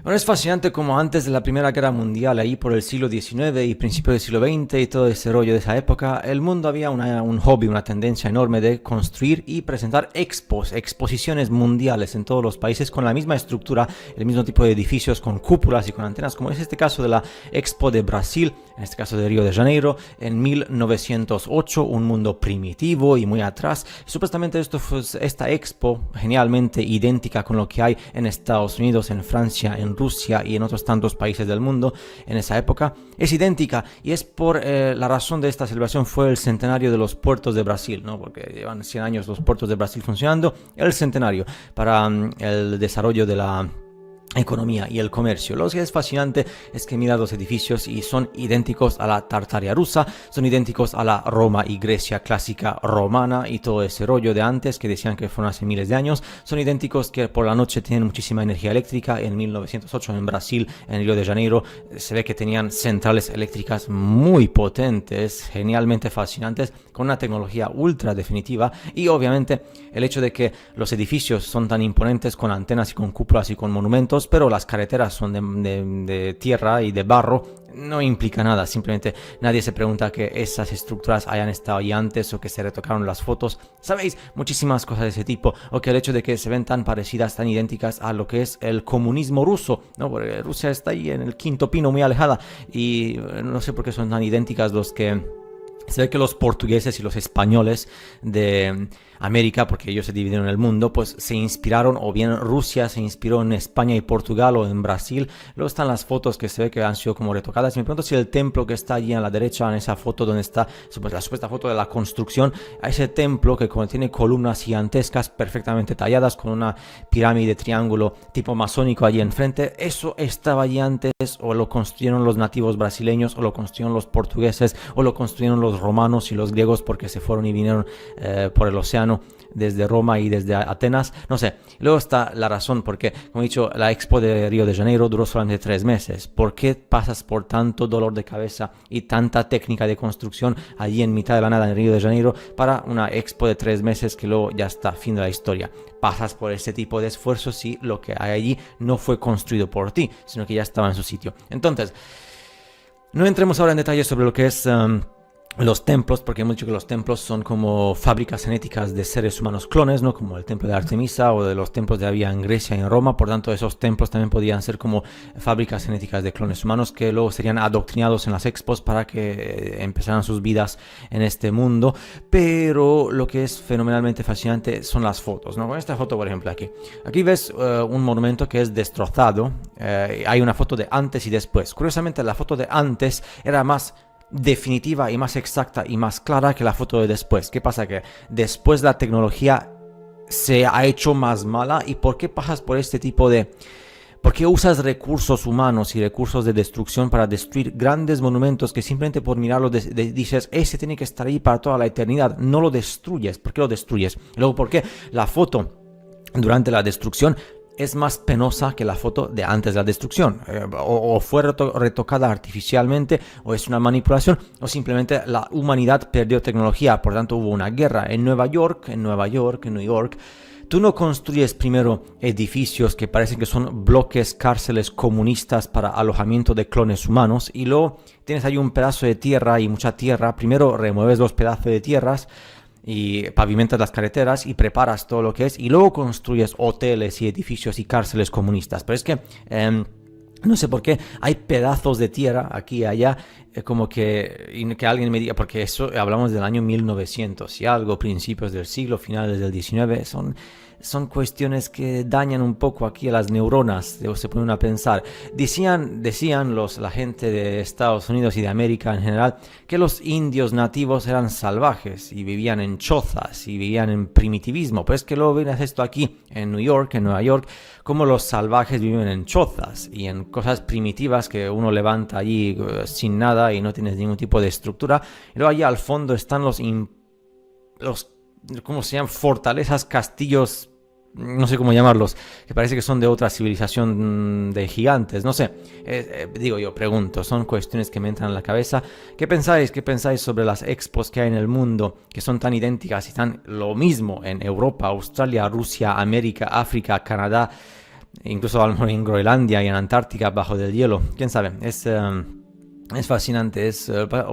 Bueno, es fascinante como antes de la Primera Guerra Mundial, ahí por el siglo XIX y principio del siglo XX y todo ese rollo de esa época, el mundo había un hobby, una tendencia enorme de construir y presentar exposiciones mundiales en todos los países con la misma estructura, el mismo tipo de edificios con cúpulas y con antenas, como es este caso de la Expo de Brasil, en este caso de Río de Janeiro, en 1908, un mundo primitivo y muy atrás. Y supuestamente esta expo, genialmente idéntica con lo que hay en Estados Unidos, en Francia, en Rusia y en otros tantos países del mundo en esa época, es idéntica y es por la razón de esta celebración fue el centenario de los puertos de Brasil, ¿no? Porque llevan 100 años los puertos de Brasil funcionando, el centenario para el desarrollo de la economía y el comercio. Lo que es fascinante es que mira los edificios y son idénticos a la Tartaria rusa, son idénticos a la Roma y Grecia clásica romana y todo ese rollo de antes que decían que fueron hace miles de años, son idénticos que por la noche tienen muchísima energía eléctrica. En 1908 en Brasil, en Río de Janeiro, se ve que tenían centrales eléctricas muy potentes, genialmente fascinantes, con una tecnología ultra definitiva y obviamente el hecho de que los edificios son tan imponentes con antenas y con cúpulas y con monumentos, pero las carreteras son de tierra y de barro, no implica nada. Simplemente nadie se pregunta que esas estructuras hayan estado ahí antes o que se retocaron las fotos. ¿Sabéis? Muchísimas cosas de ese tipo. O que el hecho de que se ven tan parecidas, tan idénticas a lo que es el comunismo ruso, ¿no? Porque Rusia está ahí en el quinto pino, muy alejada. Y no sé por qué son tan idénticas los que... Se ve que los portugueses y los españoles de América, porque ellos se dividieron el mundo, pues se inspiraron, o bien Rusia se inspiró en España y Portugal o en Brasil. Luego están las fotos que se ve que han sido como retocadas. Me pregunto si el templo que está allí a la derecha, en esa foto donde está la supuesta foto de la construcción, a ese templo que contiene columnas gigantescas perfectamente talladas con una pirámide triángulo tipo masónico allí enfrente, eso estaba allí antes, o lo construyeron los nativos brasileños, o lo construyeron los portugueses, o lo construyeron los romanos y los griegos porque se fueron y vinieron por el océano desde Roma y desde Atenas, no sé. Luego está la razón porque, como he dicho, la Expo de Río de Janeiro duró solamente 3 meses. ¿Por qué pasas por tanto dolor de cabeza y tanta técnica de construcción allí en mitad de la nada en Río de Janeiro para una Expo de 3 meses que luego ya está, fin de la historia? Pasas por ese tipo de esfuerzos si lo que hay allí no fue construido por ti, sino que ya estaba en su sitio. Entonces, no entremos ahora en detalle sobre lo que es... los templos, porque hemos dicho que los templos son como fábricas genéticas de seres humanos clones, ¿no? Como el templo de Artemisa o de los templos que había en Grecia y en Roma. Por tanto, esos templos también podían ser como fábricas genéticas de clones humanos que luego serían adoctrinados en las expos para que empezaran sus vidas en este mundo. Pero lo que es fenomenalmente fascinante son las fotos, ¿no? Con esta foto, por ejemplo, aquí ves un monumento que es destrozado. Hay una foto de antes y después. Curiosamente, la foto de antes era más definitiva y más exacta y más clara que la foto de después. ¿Qué pasa? Que después la tecnología se ha hecho más mala. ¿Y por qué pasas por este tipo de... ¿Por qué usas recursos humanos y recursos de destrucción para destruir grandes monumentos que simplemente por mirarlo dices, ese tiene que estar ahí para toda la eternidad? No lo destruyes. ¿Por qué lo destruyes? Luego, ¿por qué la foto durante la destrucción es más penosa que la foto de antes de la destrucción? O fue retocada artificialmente, o es una manipulación, o simplemente la humanidad perdió tecnología. Por tanto, hubo una guerra en Nueva York. Tú no construyes primero edificios que parecen que son bloques, cárceles comunistas para alojamiento de clones humanos, y luego tienes ahí un pedazo de tierra y mucha tierra. Primero remueves los pedazos de tierras y pavimentas las carreteras y preparas todo lo que es, y luego construyes hoteles y edificios y cárceles comunistas. Pero es que no sé por qué hay pedazos de tierra aquí y allá, como que alguien me diga, porque eso hablamos del año 1900 y algo, principios del siglo, finales del 19, son cuestiones que dañan un poco aquí a las neuronas, se ponen a pensar. Decían la gente de Estados Unidos y de América en general que los indios nativos eran salvajes y vivían en chozas y vivían en primitivismo. Pues que luego ves esto aquí en Nueva York, como los salvajes viven en chozas y en cosas primitivas que uno levanta allí sin nada y no tienes ningún tipo de estructura. Y luego allá al fondo están los ¿cómo se llaman? Fortalezas, castillos, no sé cómo llamarlos, que parece que son de otra civilización de gigantes, no sé. Pregunto, son cuestiones que me entran en la cabeza. ¿Qué pensáis? ¿Qué pensáis sobre las expos que hay en el mundo, que son tan idénticas y tan lo mismo en Europa, Australia, Rusia, América, África, Canadá? incluso a lo mejor en Groenlandia y en Antártica, bajo del hielo, quién sabe, es fascinante,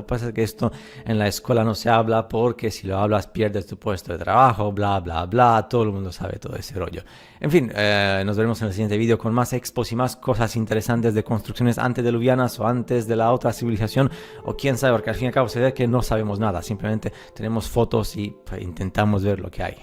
pasa que esto en la escuela no se habla porque si lo hablas pierdes tu puesto de trabajo, bla, bla, bla, todo el mundo sabe todo ese rollo. En fin, nos veremos en el siguiente vídeo con más expos y más cosas interesantes de construcciones antediluvianas o antes de la otra civilización, o quién sabe, porque al fin y al cabo se ve que no sabemos nada, simplemente tenemos fotos y pues, intentamos ver lo que hay.